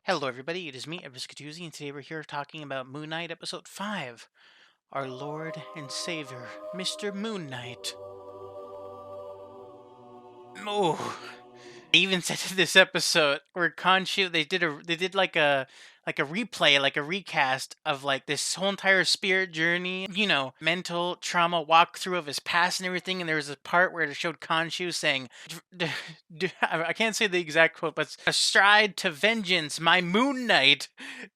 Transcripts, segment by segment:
Hello, everybody. It is me, Ebiskatuzi, and today we're here talking about Moon Knight Episode 5. Our Lord and Savior, Mr. Moon Knight. Oh, they even said in this episode where Khonshu they did like a replay, like a recast of like this whole entire spirit journey, mental trauma walkthrough of his past and everything. And there was a part where it showed Khonshu saying, I can't say the exact quote, but "A stride to vengeance, my Moon Knight."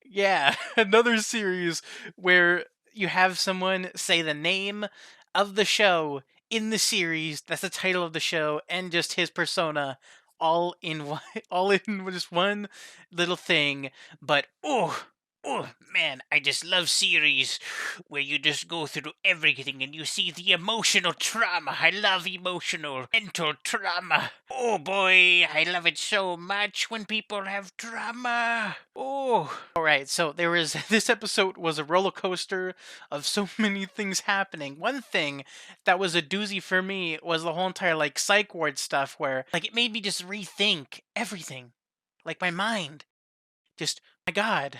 Yeah, another series where you have someone say the name of the show in the series. That's the title of the show, and just his persona, all in one, all in just one little thing. But oh man, I just love series where you just go through everything and you see the emotional trauma. I love emotional mental trauma. Oh boy, I love it so much when people have trauma. Oh, all right. So there was this episode was a roller coaster of so many things happening. One thing that was a doozy for me was the whole entire like psych ward stuff where like it made me just rethink everything. Like my mind just my god.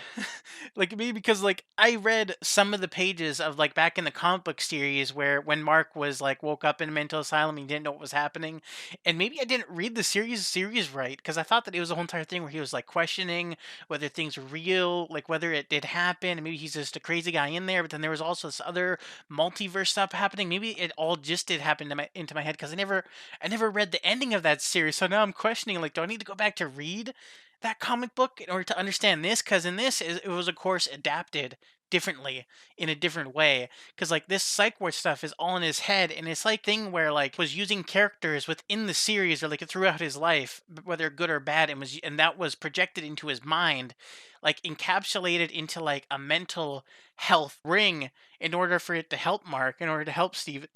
Like maybe because like I read some of the pages of like back in the comic book series where when Mark was like woke up in a mental asylum and he didn't know what was happening, and maybe I didn't read the series right because I thought that it was a whole entire thing where he was like questioning whether things were real, like whether it did happen, and maybe he's just a crazy guy in there. But then there was also this other multiverse stuff happening. Maybe it all just did happen to into my head because I never read the ending of that series. So now I'm questioning like, do I need to go back to read that comic book in order to understand this? Because in this it was of course adapted differently in a different way, because like this psych ward stuff is all in his head, and it's like thing where like was using characters within the series or like throughout his life, whether good or bad, and that was projected into his mind, like encapsulated into like a mental health ring in order for it to help Mark, in order to help Steven.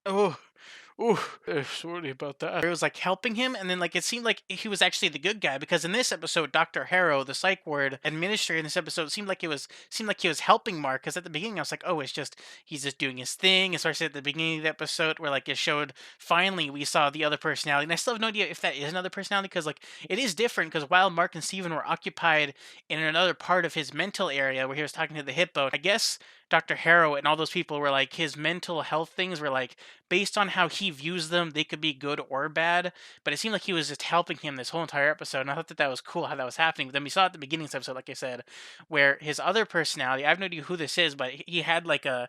Oh, oh, sorry about that. It was like helping him, and then like it seemed like he was actually the good guy because in this episode, Doctor Harrow, the psych ward administrator in this episode, seemed like he was helping Mark. Because at the beginning, I was like, oh, it's just he's just doing his thing. Especially at the beginning of the episode, where like it showed finally we saw the other personality, and I still have no idea if that is another personality because like it is different. Because while Mark and Steven were occupied in another part of his mental area where he was talking to the hippo, I guess Dr. Harrow and all those people were like his mental health things were like based on how he views them, they could be good or bad. But it seemed like he was just helping him this whole entire episode, and I thought that that was cool how that was happening. But then we saw at the beginning of this episode, like I said, where his other personality, I have no idea who this is, but he had like a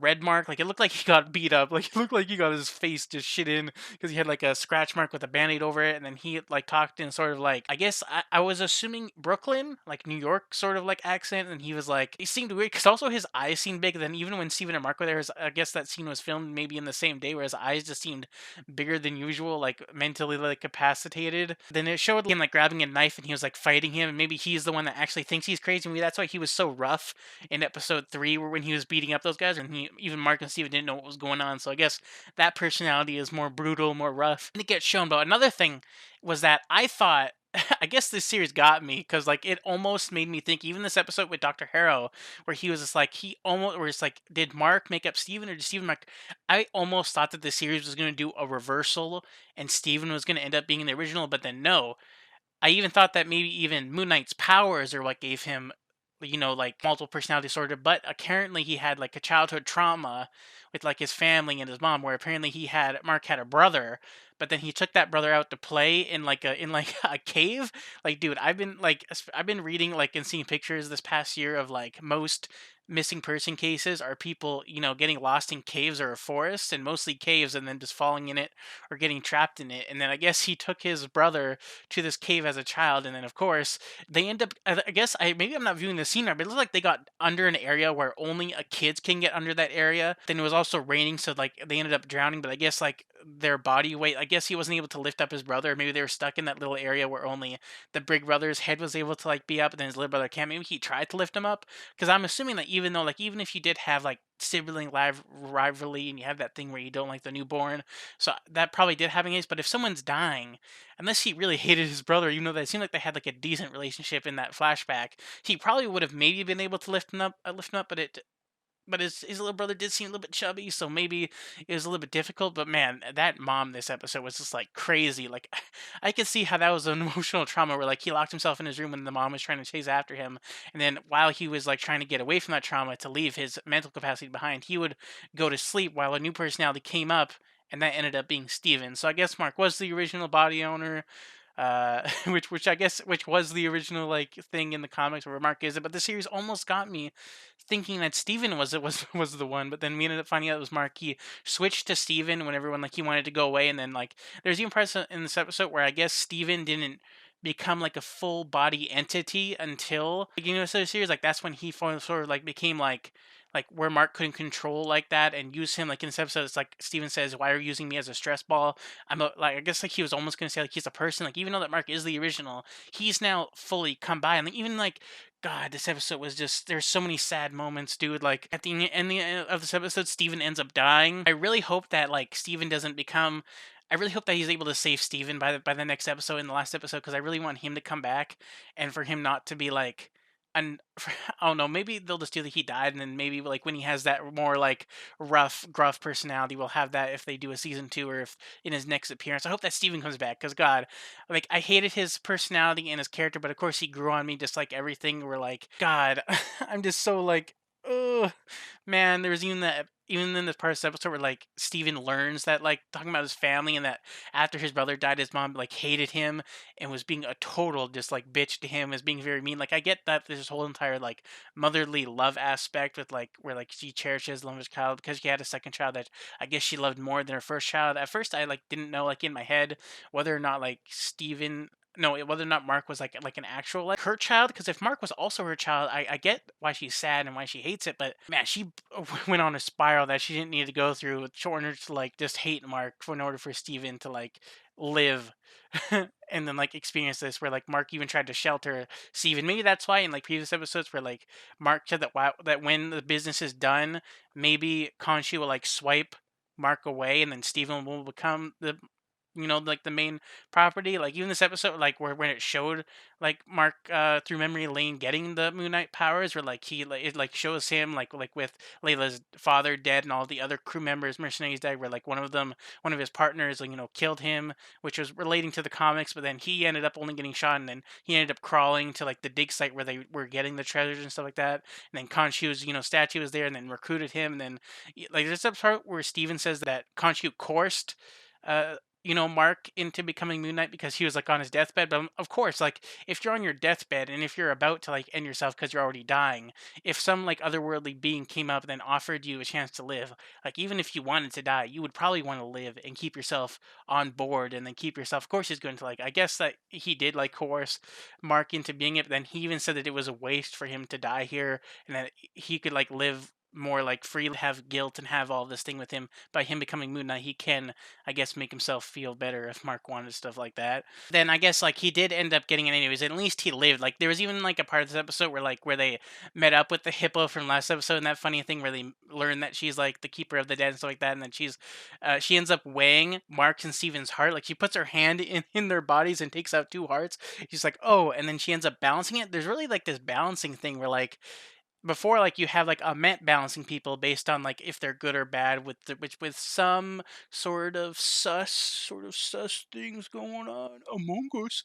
red mark, like it looked like he got beat up, like it looked like he got his face just shit in because he had like a scratch mark with a band-aid over it, and then he like talked in sort of like I guess I was assuming Brooklyn, like New York sort of like accent, and he was like he seemed weird because also his eyes seemed big. Then even when Steven and Mark were there, I guess that scene was filmed maybe in the same day, where his eyes just seemed bigger than usual, like mentally like capacitated. Then it showed him like grabbing a knife and he was like fighting him, and maybe he's the one that actually thinks he's crazy. Maybe that's why he was so rough in episode 3, where when he was beating up those guys, and even Mark and Steven didn't know what was going on. So I guess that personality is more brutal, more rough. And it gets shown. But another thing was that I thought I guess this series got me because like it almost made me think. Even this episode with Doctor Harrow, where he was just like he almost, where it's like, did Mark make up Steven or did Steven Mark? I almost thought that the series was going to do a reversal and Steven was going to end up being in the original, but then no. I even thought that maybe even Moon Knight's powers are what gave him, like multiple personality disorder. But apparently he had like a childhood trauma with like his family and his mom, where apparently Mark had a brother, but then he took that brother out to play in like a cave. Like, dude, I've been reading like and seeing pictures this past year of like most missing person cases are people getting lost in caves or forests, and mostly caves, and then just falling in it or getting trapped in it. And then I guess he took his brother to this cave as a child, and then of course they end up. I guess maybe I'm not viewing the scene right, but it looks like they got under an area where only a kids can get under that area. Then it was also raining, so like they ended up drowning. But I guess like their body weight, I guess he wasn't able to lift up his brother. Maybe they were stuck in that little area where only the big brother's head was able to like be up, and then his little brother can't. Maybe he tried to lift him up, because I'm assuming that even though like even if you did have like sibling rivalry and you have that thing where you don't like the newborn, so that probably did happen. But if someone's dying, unless he really hated his brother, that it seemed like they had like a decent relationship in that flashback, he probably would have maybe been able to lift him up, but it but his little brother did seem a little bit chubby, so maybe it was a little bit difficult. But man, that mom this episode was just like crazy. Like I could see how that was an emotional trauma where like he locked himself in his room when the mom was trying to chase after him, and then while he was like trying to get away from that trauma to leave his mental capacity behind, he would go to sleep while a new personality came up, and that ended up being Steven. So I guess Mark was the original body owner, which I guess which was the original like thing in the comics where Mark is it. But the series almost got me thinking that Steven was the one, but then we ended up finding out it was Mark. He switched to Steven when everyone like he wanted to go away, and then like there's even parts in this episode where I guess Steven didn't become like a full body entity until beginning of the series. Like that's when he sort of like became like where Mark couldn't control like that and use him like in this episode. It's like Steven says, "Why are you using me as a stress ball?" Like I guess like he was almost gonna say like he's a person. Like even though that Mark is the original, he's now fully come by. And like, even like God, this episode was just there's so many sad moments, dude. Like at the end of this episode, Steven ends up dying. I really hope that like Steven doesn't become. I really hope that he's able to save Steven by the next episode in the last episode because I really want him to come back and for him not to be like and I don't know, maybe they'll just do that he died, and then maybe like when he has that more like rough, gruff personality, we'll have that if they do a season two or if in his next appearance. I hope that Steven comes back because God, like I hated his personality and his character, but of course he grew on me just like everything. We're like God, I'm just so like. Oh man, there was even that even in this part of this episode where like Steven learns that like talking about his family and that after his brother died his mom like hated him and was being a total just like bitch to him as being very mean. Like I get that there's this whole entire like motherly love aspect with like where like she cherishes the longest child because she had a second child that I guess she loved more than her first child. At first I like didn't know like in my head whether or not like Steven no, whether or not Mark was like an actual like her child. Because if Mark was also her child, I get why she's sad and why she hates it. But man, she went on a spiral that she didn't need to go through in order to like just hate Mark for in order for Steven to like live and then like experience this where like Mark even tried to shelter Steven. Maybe that's why in like previous episodes where like Mark said that that when the business is done, maybe Conchi will like swipe Mark away and then Steven will become the like the main property. Like even this episode, like where when it showed like Mark through memory lane getting the Moon Knight powers, where like he like it like shows him like with Layla's father dead and all the other crew members, mercenaries dead, where like one of his partners like killed him, which was relating to the comics, but then he ended up only getting shot, and then he ended up crawling to like the dig site where they were getting the treasures and stuff like that, and then Khonshu's statue was there, and then recruited him, and then like there's a part where Steven says that Khonshu coursed uh Mark into becoming Moon Knight because he was like on his deathbed. But of course, like if you're on your deathbed and if you're about to like end yourself because you're already dying, if some like otherworldly being came up and then offered you a chance to live, like even if you wanted to die, you would probably want to live and keep yourself on board and then keep yourself. Of course, he's going to like. I guess that he did like coerce Mark into being it. But then he even said that it was a waste for him to die here and that he could like live more like free, have guilt and have all this thing with him by him becoming Moon Knight. He can I guess make himself feel better if Mark wanted stuff like that. Then I guess like he did end up getting it anyways. At least he lived. Like there was even like a part of this episode where they met up with the hippo from last episode, and that funny thing where they learn that she's like the keeper of the dead and stuff like that, and then she ends up weighing Mark's and Steven's heart. Like she puts her hand in their bodies and takes out two hearts. She's like, oh, and then she ends up balancing it. There's really like this balancing thing where like before like you have like a met balancing people based on like if they're good or bad which with some sort of sus things going on among us.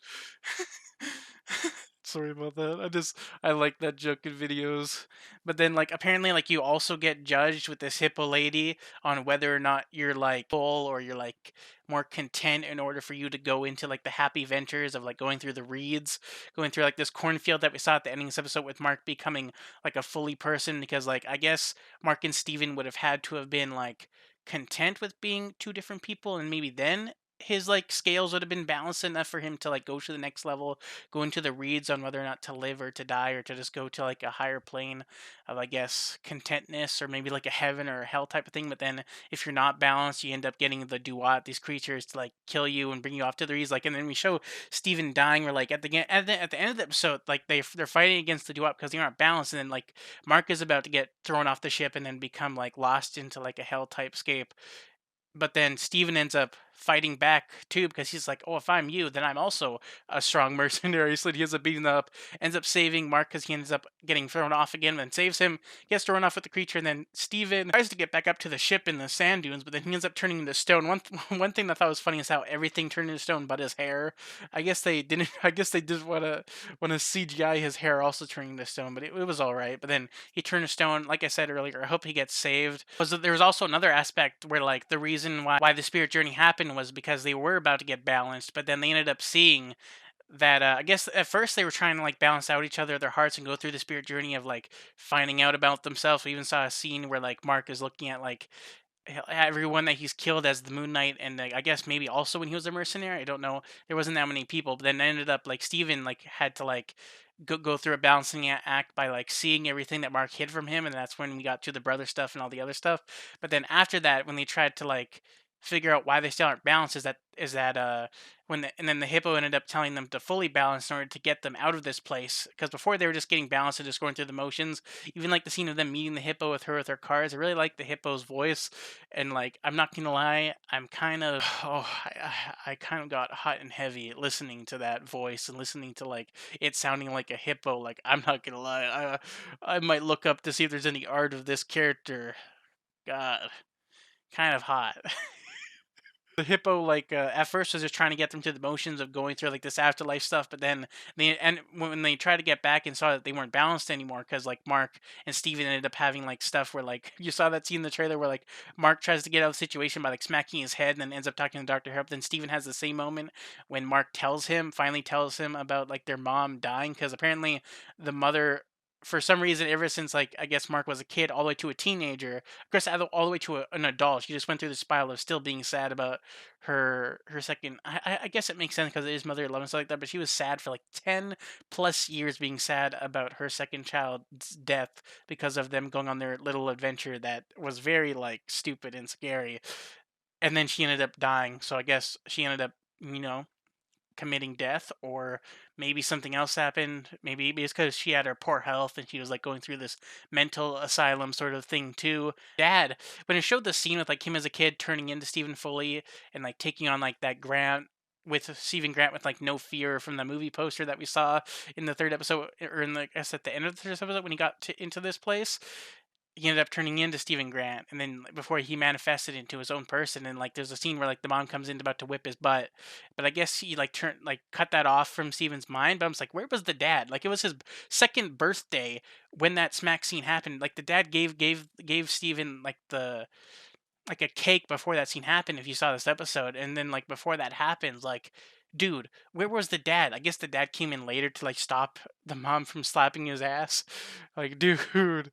Sorry about that. I like that joke in videos. But then like apparently like you also get judged with this hippo lady on whether or not you're like full or you're like more content in order for you to go into like the happy ventures of like going through the reeds, going through like this cornfield that we saw at the ending of this episode with Mark becoming like a fully person because like I guess Mark and Steven would have had to have been like content with being two different people and maybe then his like scales would have been balanced enough for him to like go to the next level, go into the reeds on whether or not to live or to die or to just go to like a higher plane of I guess contentness or maybe like a heaven or a hell type of thing. But then if you're not balanced, you end up getting the duat, these creatures to like kill you and bring you off to the reeds. Like and then we show Steven dying or like at the end of the episode, like they're fighting against the duat because they aren't balanced, and then like Mark is about to get thrown off the ship and then become like lost into like a hell type scape, but then Steven ends up fighting back too, because he's like, oh, if I'm you, then I'm also a strong mercenary. So he ends up beating them up, ends up saving Mark because he ends up getting thrown off again, then saves him, gets thrown off with the creature, and then Steven tries to get back up to the ship in the sand dunes, but then he ends up turning into stone. One thing that I thought was funny is how everything turned into stone but his hair. I guess they didn't. I guess they just want to CGI his hair also turning to stone, but it was all right. But then he turned to stone. Like I said earlier, I hope he gets saved. Was that there was also another aspect where like the reason why the spirit journey happened was because they were about to get balanced, but then they ended up seeing that I guess at first they were trying to like balance out each other, their hearts, and go through the spirit journey of like finding out about themselves. We even saw a scene where like Mark is looking at like everyone that he's killed as the Moon Knight, and like, I guess maybe also when he was a mercenary. I don't know. There wasn't that many people, but then it ended up like Steven like had to like go through a balancing act by like seeing everything that Mark hid from him, and that's when we got to the brother stuff and all the other stuff. But then after that, when they tried to like figure out why they still aren't balanced, is that and then the hippo ended up telling them to fully balance in order to get them out of this place, because before they were just getting balanced and just going through the motions. Even like the scene of them meeting the hippo with her cards, I really like the hippo's voice. And like, I'm not gonna lie, I'm kind of I kind of got hot and heavy listening to that voice and listening to like it sounding like a hippo. Like, I'm not gonna lie, I might look up to see if there's any art of this character. God, kind of hot. The hippo like at first was just trying to get them to the motions of going through like this afterlife stuff, but then when they tried to get back and saw that they weren't balanced anymore, because like Mark and Steven ended up having like stuff where like you saw that scene in the trailer where like Mark tries to get out of the situation by like smacking his head and then ends up talking to Dr. Harp. Then Steven has the same moment when Mark finally tells him about like their mom dying, because apparently the mother, for some reason, ever since like I guess Mark was a kid all the way to a teenager, of course all the way to an adult, she just went through the spiral of still being sad about her second. I guess it makes sense because it is mother love and stuff like that, but she was sad for like 10 plus years, being sad about her second child's death because of them going on their little adventure that was very like stupid and scary. And then she ended up dying, so I guess she ended up, you know, committing death, or maybe something else happened. Maybe it's because she had her poor health and she was like going through this mental asylum sort of thing too. Dad, when it showed the scene with like him as a kid turning into Stephen Foley and like taking on like that Grant with Stephen Grant with like no fear from the movie poster that we saw in the third episode, or in the I guess at the end of the third episode when he got into this place, he ended up turning into Stephen Grant, and then like, before he manifested into his own person. And like there's a scene where like the mom comes in about to whip his butt, but I guess he like turned like cut that off from Stephen's mind. But I'm just like, where was the dad? Like, it was his second birthday when that smack scene happened. Like the dad gave Stephen like the like a cake before that scene happened, if you saw this episode. And then like before that happens, like, dude, where was the dad? I guess the dad came in later to like stop the mom from slapping his ass. Like, dude.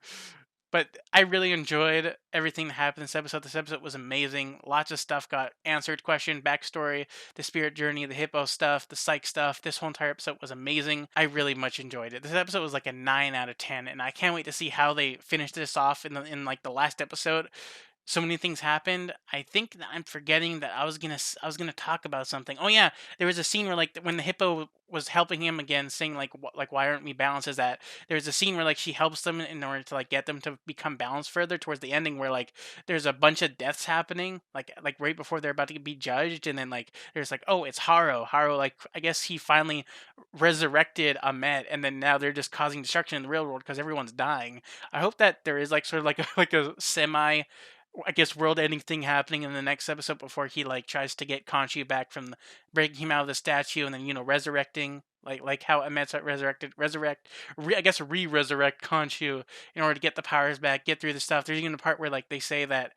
But I really enjoyed everything that happened in this episode. This episode was amazing. Lots of stuff got answered, questioned, backstory, the spirit journey, the hippo stuff, the psych stuff. This whole entire episode was amazing. I really much enjoyed it. This episode was like a 9 out of 10, and I can't wait to see how they finish this off in like the last episode. So many things happened. I think that I'm forgetting that I was gonna talk about something. Oh yeah, there was a scene where like when the hippo was helping him again, saying like like why aren't we balanced? Is that there's a scene where like she helps them in order to like get them to become balanced further towards the ending, where like there's a bunch of deaths happening like right before they're about to be judged, and then like there's like, oh, it's Haro, like I guess he finally resurrected Ahmet, and then now they're just causing destruction in the real world because everyone's dying. I hope that there is like sort of like like a semi, I guess, world-ending thing happening in the next episode before he like tries to get Khonshu back from breaking him out of the statue, and then resurrecting like how Ahmet's I guess re-resurrect Khonshu in order to get the powers back, get through the stuff. There's even a part where like they say that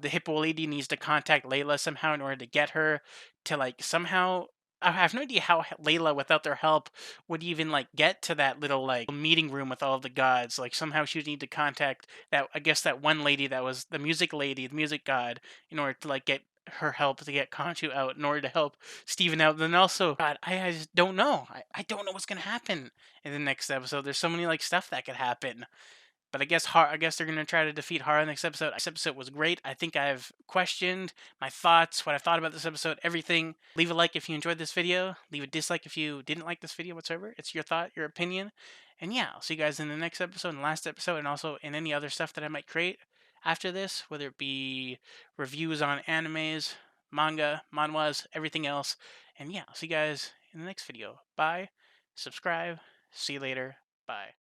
the Hippo lady needs to contact Layla somehow in order to get her to like somehow. I have no idea how Layla, without their help, would even like get to that little like meeting room with all of the gods. Like somehow she would need to contact that, I guess, that one lady that was the music lady, the music god, in order to like get her help to get Conchu out in order to help Steven out. Then also, God, I just don't know. I don't know what's gonna happen in the next episode. There's so many like stuff that could happen. But I guess they're gonna try to defeat Hara next episode. This episode was great. I think I've questioned my thoughts, what I thought about this episode, everything. Leave a like if you enjoyed this video. Leave a dislike if you didn't like this video whatsoever. It's your thought, your opinion. And yeah, I'll see you guys in the next episode, and the last episode, and also in any other stuff that I might create after this, whether it be reviews on animes, manga, manhwas, everything else. And yeah, I'll see you guys in the next video. Bye. Subscribe. See you later. Bye.